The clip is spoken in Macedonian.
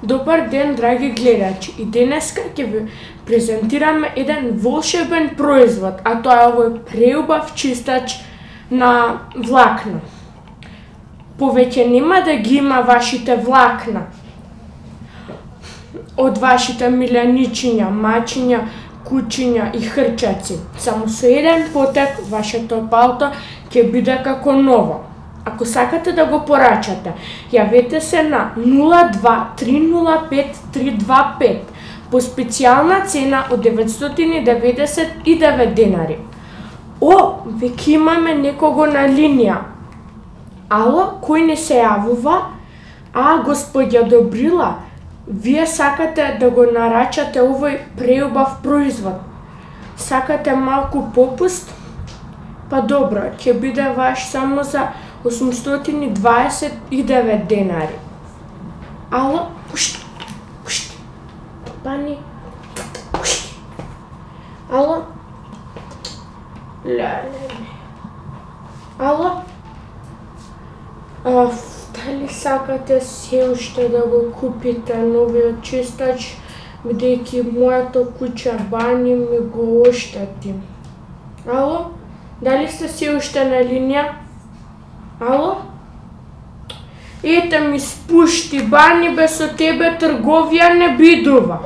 Добар ден, драги гледачи! И денеска ќе ви презентираме еден волшебен производ, а тоа е овој преубав чистач на влакна. Повеќе нема да ги има вашите влакна од вашите миляничиња, мачиња, кучиња и хрчаци. Само со еден потек вашето палто ќе биде како ново. Ако сакате да го порачате, јавете се на 02-305-325 по специјална цена од 999 денари. Веќе имаме некого на линија. Ало, кој не се јавува? Господја Добрила, вие сакате да го нарачате овој преубав производ. Сакате малку попуст? Па добро, ќе биде ваш само за 829 денари. Ало, пушти. Пани, пушти. Ало? Ало? Дали сакате се уште да го купите новиот чистач, бидејќи моето куќа Бани ми го оштети? Ало? Дали сте се уште на линија? Ало? Ете ми спушти, Бани, бе со тебе трговија не бидува.